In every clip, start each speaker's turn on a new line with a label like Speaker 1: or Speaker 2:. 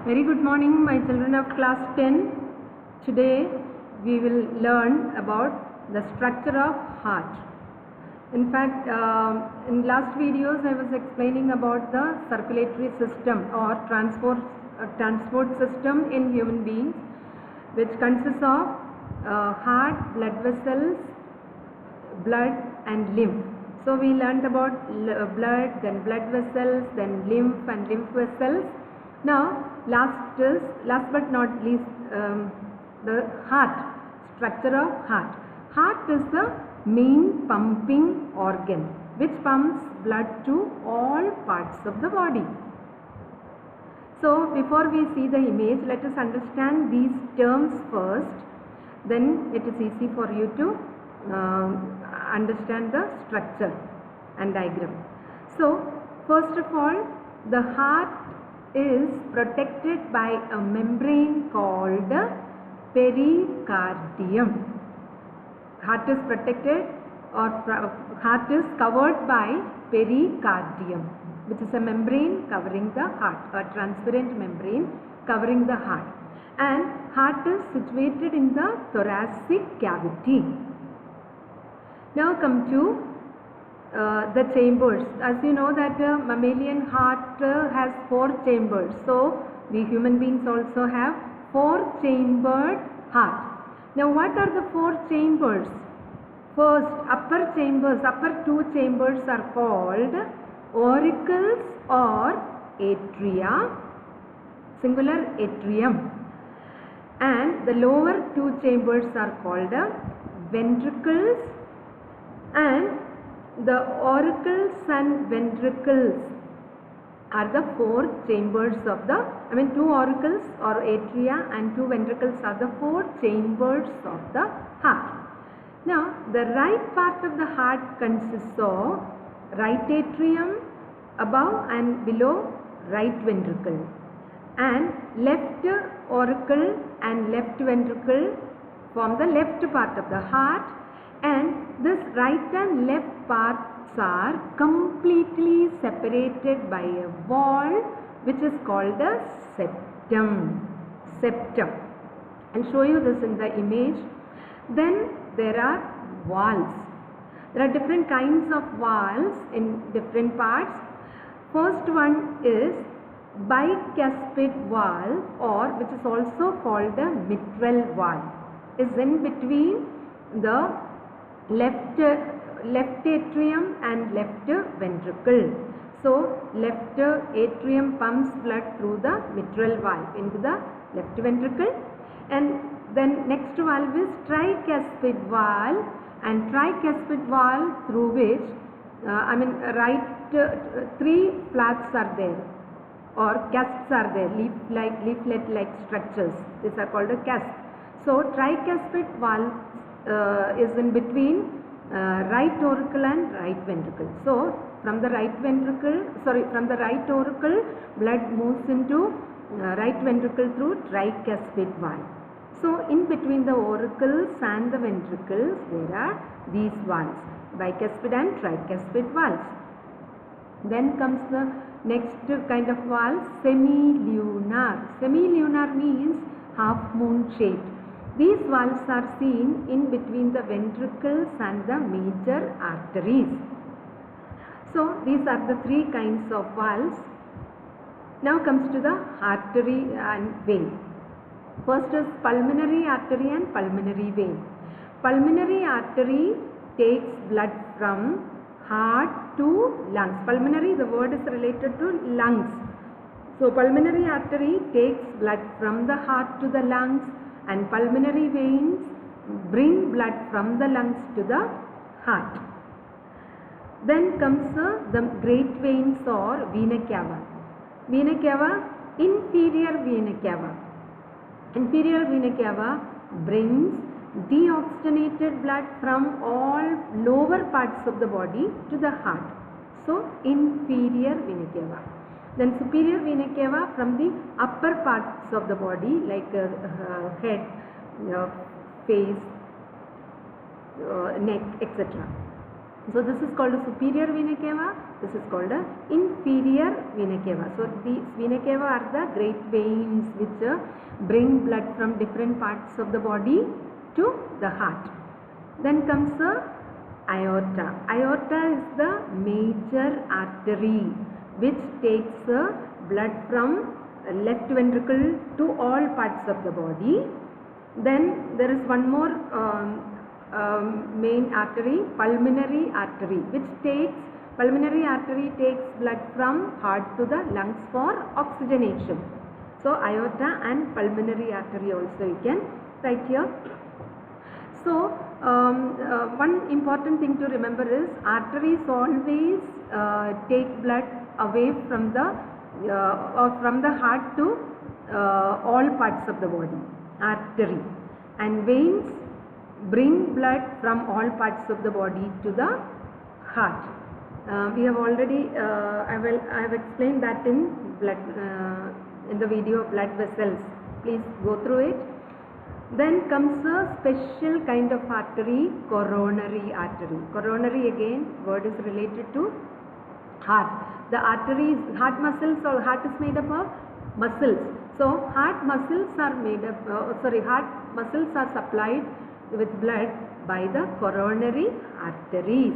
Speaker 1: Very good morning, my children of class 10. Today we will learn about the structure of heart. In fact, in last videos I was explaining about the circulatory system or transport system in human beings, which consists of heart, blood vessels, blood and lymph. So we learned about blood, then blood vessels, then lymph and lymph vessels. Now last but not least, the heart, structure of heart. Heart is the main pumping organ which pumps blood to all parts of the body. So before we see the image, let us understand these terms first, then it is easy for you to understand the structure and diagram. So first of all, the heart is protected by a membrane called pericardium. Heart is protected or heart is covered by pericardium, which is a membrane covering the heart, a transparent membrane covering the heart, and heart is situated in the thoracic cavity. Now come to the chambers. As you know that mammalian heart has 4 chambers. So we human beings also have 4-chambered heart. Now what are the 4 chambers? First, upper 2 chambers are called auricles or atria, singular atrium, and the lower 2 chambers are called ventricles, and the auricles and ventricles are the 4 chambers of the, 2 auricles or atria and 2 ventricles are the 4 chambers of the heart. Now the right part of the heart consists of right atrium, above and below right ventricle, and left auricle and left ventricle form the left part of the heart, and this right and left parts are completely separated by a wall which is called a septum. I'll show you this in the image. Then there are valves. There are different kinds of valves in different parts. First one is bicuspid valve, or which is also called a mitral valve, is in between the left atrium and left ventricle. So left atrium pumps blood through the mitral valve into the left ventricle, and then next valve is tricuspid valve, and tricuspid valve through which right 3 flaps are there or cusps are there, leaflet like structures. These are called a cusp. So tricuspid valve is in between right auricle and right ventricle. So from the right auricle, blood moves into right ventricle through tricuspid valve. So in between the auricles and the ventricles there are these valves, bicuspid and tricuspid valves. Then comes the next kind of valve, semilunar. Semilunar means half moon shaped. These valves are seen in between the ventricles and the major arteries. So these are the 3 kinds of valves. Now comes to the artery and vein. First is pulmonary artery and pulmonary vein. Pulmonary artery takes blood from heart to lungs. Pulmonary, the word is related to lungs. So pulmonary artery takes blood from the heart to the lungs, and pulmonary veins bring blood from the lungs to the heart. Then comes the great veins or vena cava. Vena cava, inferior vena cava. Inferior vena cava brings deoxygenated blood from all lower parts of the body to the heart. So inferior vena cava. Then superior vena cava from the upper parts of the body like head, face, neck, etc. So this is called a superior vena cava, this is called a inferior vena cava. So these vena cava are the great veins which bring blood from different parts of the body to the heart. Then comes the aorta. Aorta is the major artery which takes blood from left ventricle to all parts of the body. Then there is one more main artery, pulmonary artery, pulmonary artery takes blood from heart to the lungs for oxygenation. So aorta and pulmonary artery also you can write here. So one important thing to remember is arteries always take blood away from the heart to all parts of the body, artery, and veins bring blood from all parts of the body to the heart. We have already I have explained that in the video of blood vessels. Please go through it. Then comes a special kind of artery, coronary artery. Coronary, again, word is related to heart. The arteries, heart muscles, or heart is made up of muscles. So heart muscles are heart muscles are supplied with blood by the coronary arteries.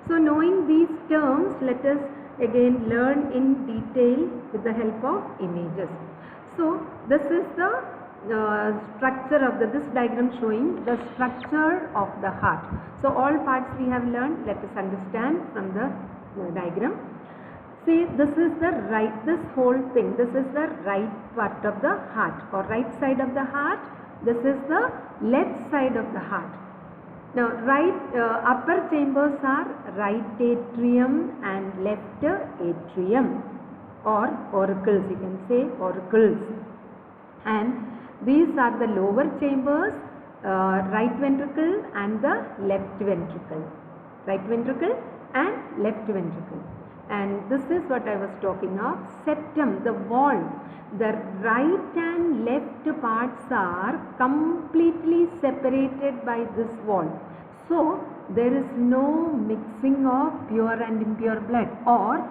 Speaker 1: So knowing these terms, let us again learn in detail with the help of images. So this is the structure of this diagram showing the structure of the heart. So all parts we have learned, let us understand from the diagram. See, this is this whole thing, this is the right part of the heart or right side of the heart. This is the left side of the heart. Now upper chambers are right atrium and left atrium, or auricles, you can say auricles, and these are the lower chambers, right ventricle and the left ventricle, right ventricle and left ventricle. And this is what I was talking of, septum, the wall. The right and left parts are completely separated by this wall. So there is no mixing of pure and impure blood, or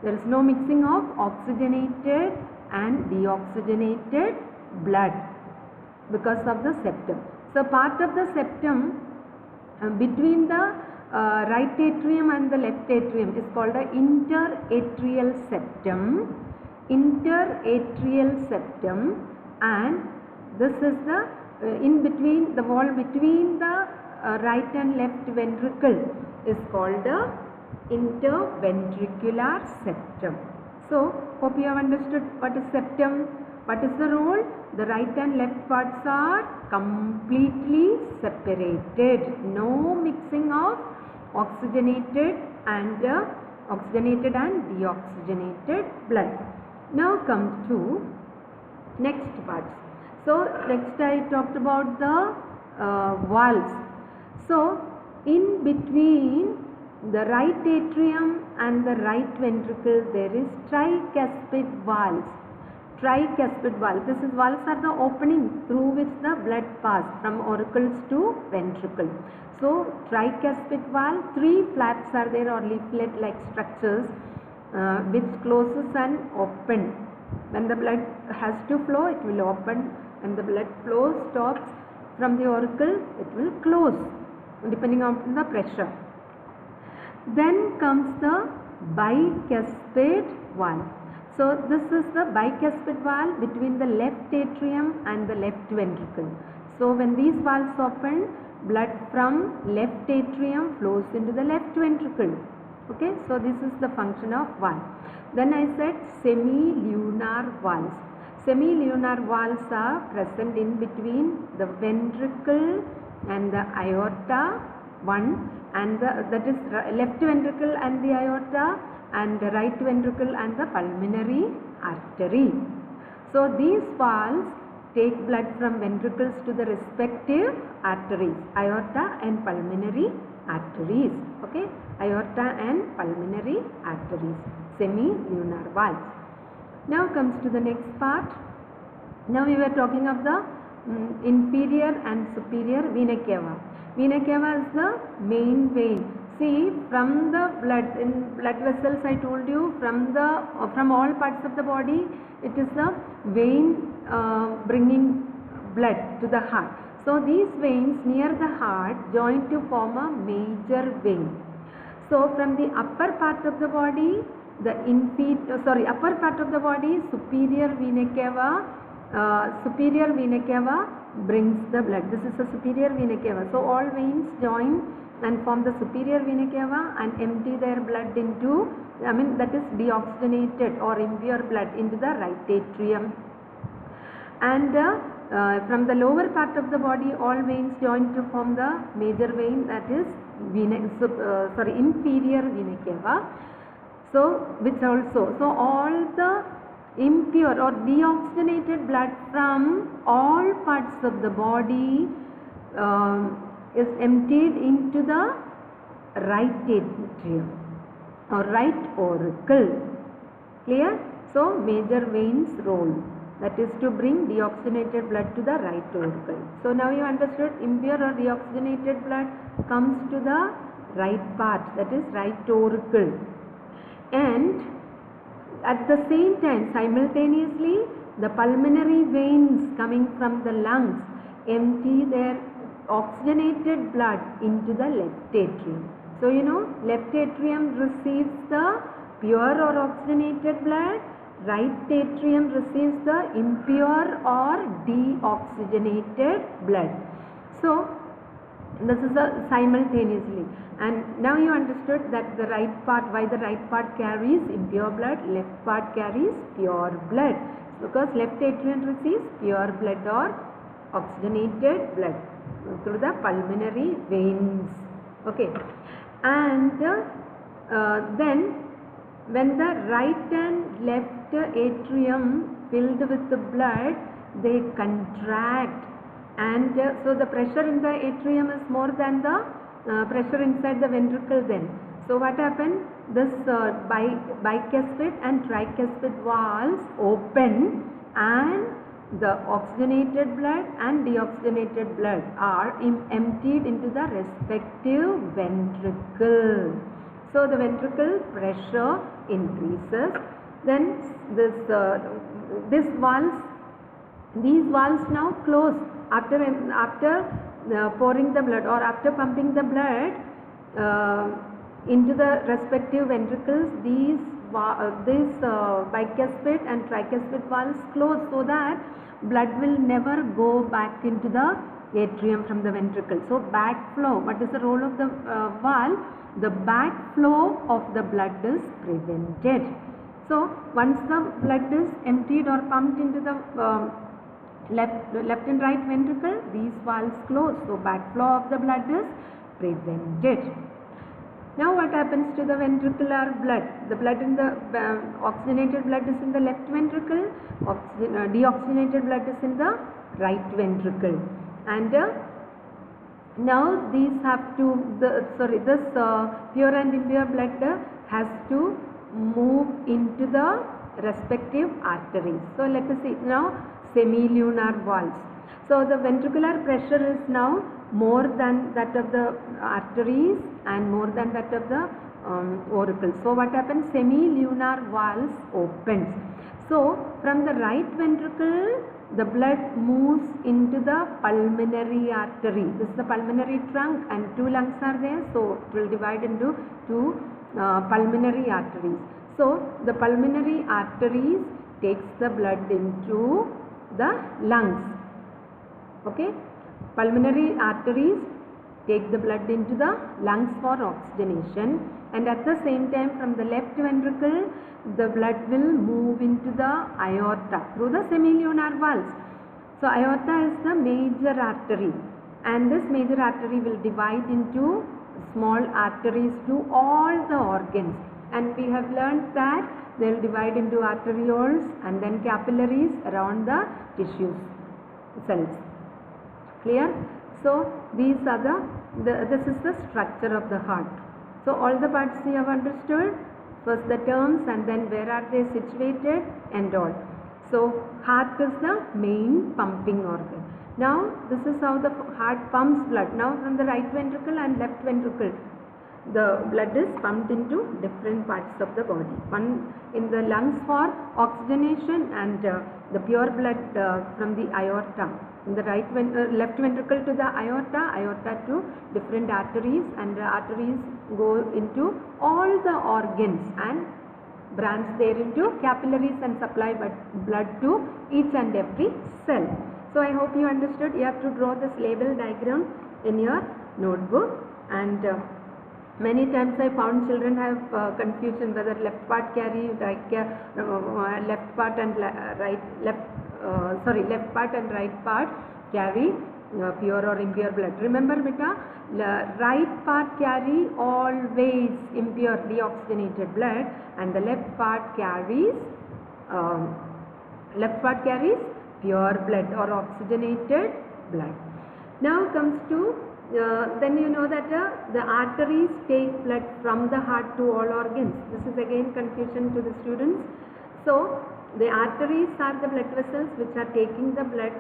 Speaker 1: there is no mixing of oxygenated and deoxygenated blood because of the septum. So part of the septum between the right atrium and the left atrium is called the interatrial septum. Interatrial septum, and this is the in between, the wall between the right and left ventricle is called the interventricular septum. So hope you have understood what is septum. What is the role? The right and left parts are completely separated. No mixing of oxygenated and deoxygenated blood. Now come to next parts. So next I talked about the valves. So in between the right atrium and the right ventricle there is tricuspid valves. Tricuspid valve. This is valves are the opening through which the blood passes from auricles to ventricle. So tricuspid valve, three flaps are there, or leaflet like structures which closes and open. When the blood has to flow, it will open. When the blood flow stops from the auricle, it will close depending on the pressure. Then comes the bicuspid valve. So this is the bicuspid valve between the left atrium and the left ventricle. So when these valves open, blood from left atrium flows into the left ventricle. Okay, so this is the function of valve. Then I said semilunar valves. Semilunar valves are present in between the ventricle and the aorta, one, and that is left ventricle and the aorta, and the right ventricle and the pulmonary artery. So these valves take blood from ventricles to the respective arteries, aorta and pulmonary arteries. Okay, aorta and pulmonary arteries, semilunar valves. Now comes to the next part. Now we were talking of the inferior and superior vena cava. Vena cava is the main vein. see, from the blood, in blood vessels I told you, from all parts of the body, it is the vein bringing blood to the heart. So these veins near the heart join to form a major vein. So from the upper part of the body, upper part of the body, superior vena cava brings the blood. This is the superior vena cava. So all veins join and form the superior vena cava and empty their blood into, that is deoxygenated or impure blood into the right atrium. And from the lower part of the body, all veins join to form the major vein, that is inferior vena cava. So all the impure or deoxygenated blood from all parts of the body is emptied into the right atrium or right auricle. Clear? So major veins role, that is to bring deoxygenated blood to the right auricle. So now you understood, impure or deoxygenated blood comes to the right part, that is right auricle. And at the same time, simultaneously, the pulmonary veins coming from the lungs empty their oxygenated blood into the left atrium. So you know, left atrium receives the pure or oxygenated blood, right atrium receives the impure or deoxygenated blood. So this is simultaneously. And now you understood that the right part, why the right part carries impure blood, left part carries pure blood. Because left atrium receives pure blood or oxygenated blood through the pulmonary veins. Okay. And then when the right and left atrium filled with the blood, they contract, and so the pressure in the atrium is more than the pressure inside the ventricle then. So what happened? This bicuspid and tricuspid valves open, and the oxygenated blood and deoxygenated blood are emptied into the respective ventricle. So the ventricle pressure increases. Then these valves now close after pouring the blood or after pumping the blood into the respective ventricles. These bicuspid and tricuspid valves close so that blood will never go back into the atrium from the ventricle. So backflow, what is the role of the valve? The backflow of the blood is prevented. So once the blood is emptied or pumped into the left and right ventricle, these valves close. So backflow of the blood is prevented. Now what happens to the ventricular blood? The blood in the oxygenated blood is in the left ventricle, deoxygenated blood is in the right ventricle. And now these have to, this pure and impure blood has to move into the respective arteries. So let us see now semilunar valves. So the ventricular pressure is now more than that of the arteries and more than that of the auricle. So what happens? Semilunar valves opens. So from the right ventricle, the blood moves into the pulmonary artery. This is the pulmonary trunk and two lungs are there. So it will divide into two pulmonary arteries. So the pulmonary arteries takes the blood into the lungs. Okay. Pulmonary arteries take the blood into the lungs for oxygenation, and at the same time from the left ventricle the blood will move into the aorta through the semilunar valves. So aorta is the major artery, and this major artery will divide into small arteries to all the organs, and we have learnt that they will divide into arterioles and then capillaries around the tissues, cells. Clear? So these are this is the structure of the heart. So all the parts you have understood. First the terms and then where are they situated and all. So heart is the main pumping organ. Now this is how the heart pumps blood. Now from the right ventricle and left ventricle. the blood is pumped into different parts of the body. One in the lungs for oxygenation, and the pure blood from the aorta, in the left ventricle to the aorta, aorta to different arteries, and the arteries go into all the organs and branch there into capillaries and supply blood to each and every cell. So I hope you understood. You have to draw this label diagram in your notebook, and many times I found children have confusion whether left part carry left part and left part and right part carry pure or impure blood. Remember beta, right part carry always impure deoxygenated blood, and the left part carries pure blood or oxygenated blood. Now comes to then you know that the arteries take blood from the heart to all organs. This is again confusion to the students. So the arteries are the blood vessels which are taking the blood,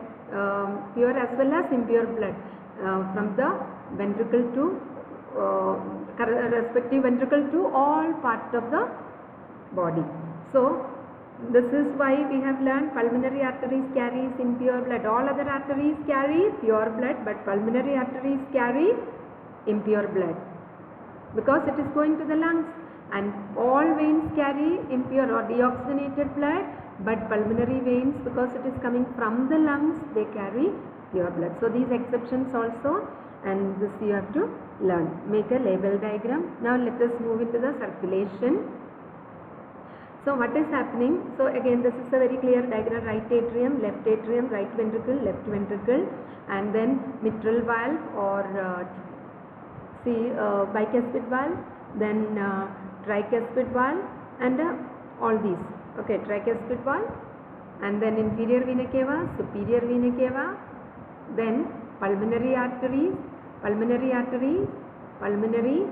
Speaker 1: pure as well as impure blood, from the ventricle to respective ventricle to all parts of the body. So this is why we have learned pulmonary arteries carries impure blood. All other arteries carry pure blood, but pulmonary arteries carry impure blood because it is going to the lungs, and all veins carry impure or deoxygenated blood, but pulmonary veins, because it is coming from the lungs, they carry pure blood. So these exceptions also, and this you have to learn. Make a label diagram. Now let us move into the circulation. So what is happening? So again this is a very clear diagram: right atrium, right ventricle, left ventricle, and then mitral valve or bicuspid valve, then tricuspid valve, and all these. Okay, tricuspid valve, and then inferior vena cava, superior vena cava, then pulmonary arteries, pulmonary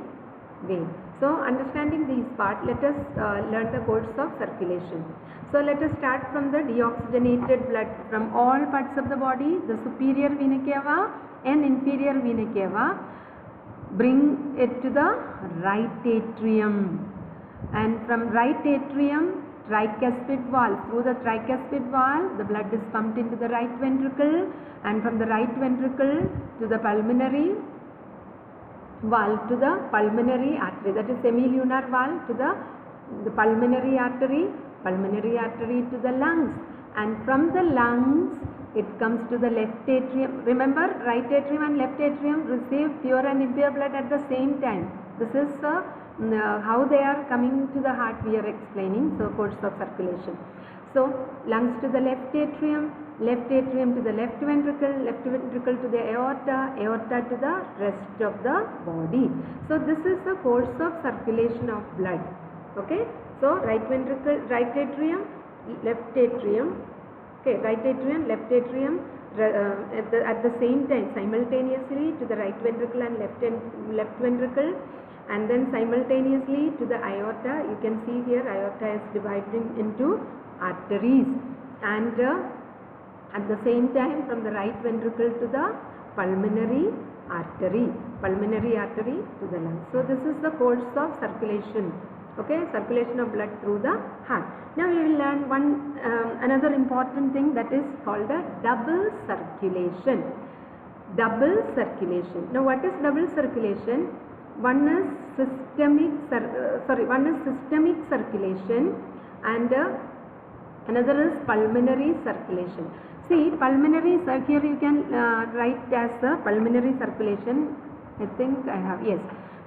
Speaker 1: vein. So understanding these parts, let us learn the course of circulation. So let us start from the deoxygenated blood from all parts of the body, the superior vena cava and inferior vena cava. Bring it to the right atrium, and from right atrium, tricuspid valve. Through the tricuspid valve, the blood is pumped into the right ventricle, and from the right ventricle to the pulmonary valve to the pulmonary artery, that is semilunar valve to the pulmonary artery to the lungs, and from the lungs it comes to the left atrium. Remember, right atrium and left atrium receive pure and impure blood at the same time. This is how they are coming to the heart we are explaining. So course of circulation. So lungs to the left atrium to the left ventricle to the aorta to the rest of the body. So this is the course of circulation of blood. Okay. So right ventricle, right atrium, left atrium. Okay, right atrium, left atrium at the same time, simultaneously to the right ventricle and left ventricle, and then simultaneously to the aorta. You can see here aorta is dividing into arteries, and at the same time from the right ventricle to the pulmonary artery to the lungs. So this is the course of circulation. Okay, circulation of blood through the heart. Now we will learn another important thing, that is called a double circulation. Double circulation. Now what is double circulation? One is systemic circulation, and another is pulmonary circulation. See, pulmonary, here you can write as pulmonary circulation. I think I have, yes.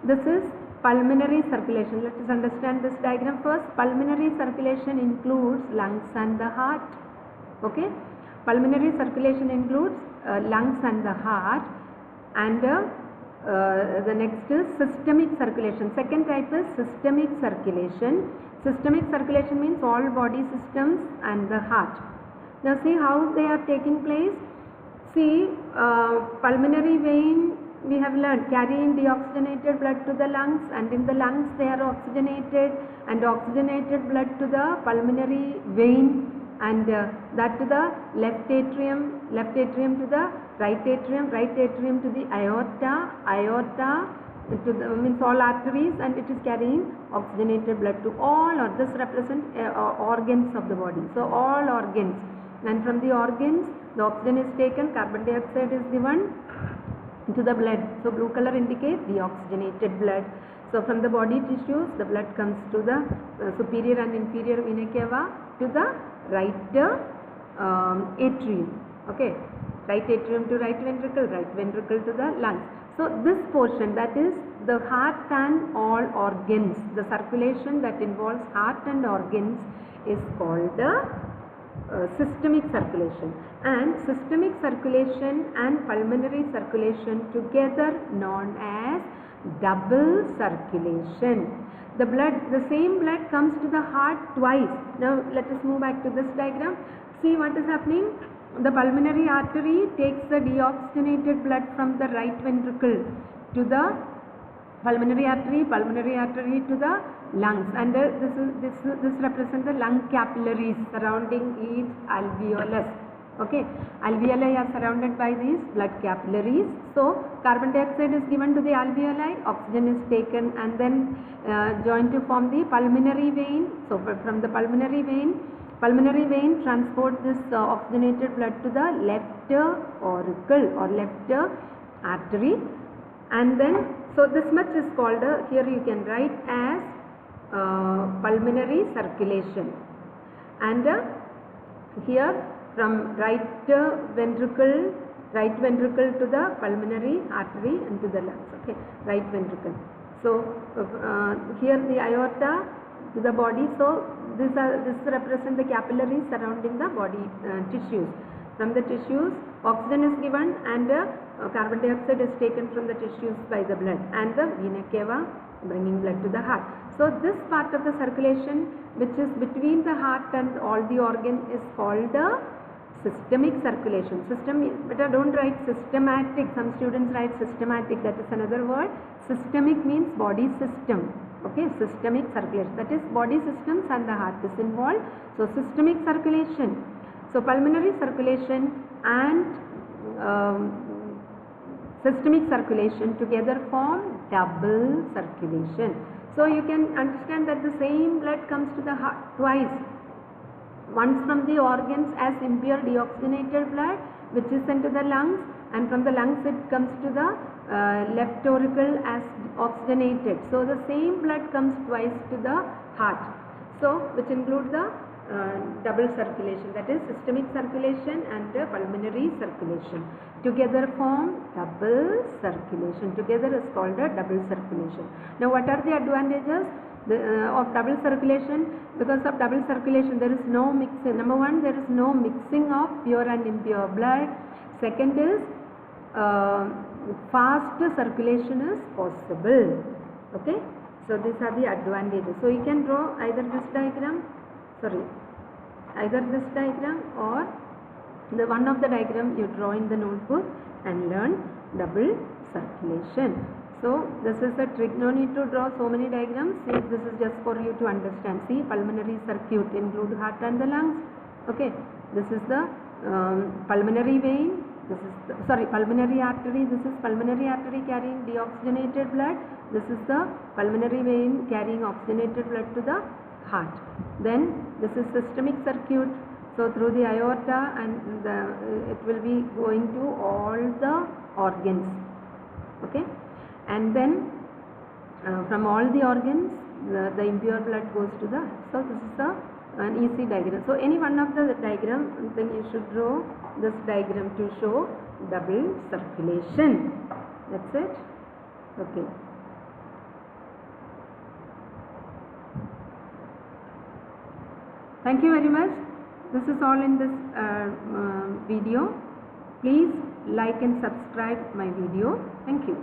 Speaker 1: This is pulmonary circulation. Let us understand this diagram first. Pulmonary circulation includes lungs and the heart. Okay. Pulmonary circulation includes lungs and the heart, and the next is systemic circulation. Second type is systemic circulation. Systemic circulation means all body systems and the heart. Now see how they are taking place. See, pulmonary vein we have learned carrying deoxygenated blood to the lungs, and in the lungs they are oxygenated, and oxygenated blood to the pulmonary vein, and that to the left atrium to the right atrium to the aorta to the, means all arteries, and it is carrying oxygenated blood to all, or this represent organs of the body. So all organs, and from the organs the oxygen is taken, carbon dioxide is given to the blood. So blue color indicates the oxygenated blood. So from the body tissues the blood comes to the superior and inferior vena cava to the right atrium. Okay, right atrium to right ventricle to the lungs. So this portion, that is the heart and all organs, the circulation that involves heart and organs is called the systemic circulation, and systemic circulation and pulmonary circulation together known as double circulation. The same blood comes to the heart twice. Now let us move back to this diagram. See what is happening. The pulmonary artery takes the deoxygenated blood from the right ventricle to the pulmonary artery to the lungs, and this represents the lung capillaries surrounding each alveolus. Okay, alveoli are surrounded by these blood capillaries. So carbon dioxide is given to the alveoli, oxygen is taken and then joined to form the pulmonary vein. So from the pulmonary vein transport this oxygenated blood to the left auricle or left artery, and then so this much is called here you can write as pulmonary circulation, and here from right ventricle to the pulmonary artery and to the lungs. Okay, right ventricle. So here the aorta to the body. So this represents the capillaries surrounding the body tissues. From the tissues oxygen is given and carbon dioxide is taken from the tissues by the blood, and the vena cava bringing blood to the heart. So this part of the circulation which is between the heart and all the organ is called the systemic circulation. But I don't write systematic. Some students write systematic. That is another word. Systemic means body system. Okay, systemic circulation. That is body systems and the heart is involved. So systemic circulation. So pulmonary circulation and systemic circulation together form double circulation. So you can understand that the same blood comes to the heart twice. Once from the organs as impure deoxygenated blood which is sent to the lungs, and from the lungs it comes to the left auricle as oxygenated. So the same blood comes twice to the heart. So which include the double circulation, that is systemic circulation and pulmonary circulation together form double circulation. Together is called a double circulation. Now what are the advantages of double circulation? Because of double circulation there is no mixing. Number one, there is no mixing of pure and impure blood. Second is fast circulation is possible. Okay, so these are the advantages. So you can draw either this diagram or the one of the diagram you draw in the notebook and learn double circulation. So this is a trick, no need to draw so many diagrams. See, this is just for you to understand. See, pulmonary circuit include heart and the lungs. Okay, this is the pulmonary vein. This is the, pulmonary artery. This is pulmonary artery carrying deoxygenated blood. This is the pulmonary vein carrying oxygenated blood to the heart. Then this is systemic circuit. So through the aorta, and it will be going to all the organs. Okay, and then from all the organs the impure blood goes to the. So this is an easy diagram. So any one of the diagram, then you should draw this diagram to show double circulation. That's it. Okay. Thank you very much. This is all in this video. Please like and subscribe my video. Thank you.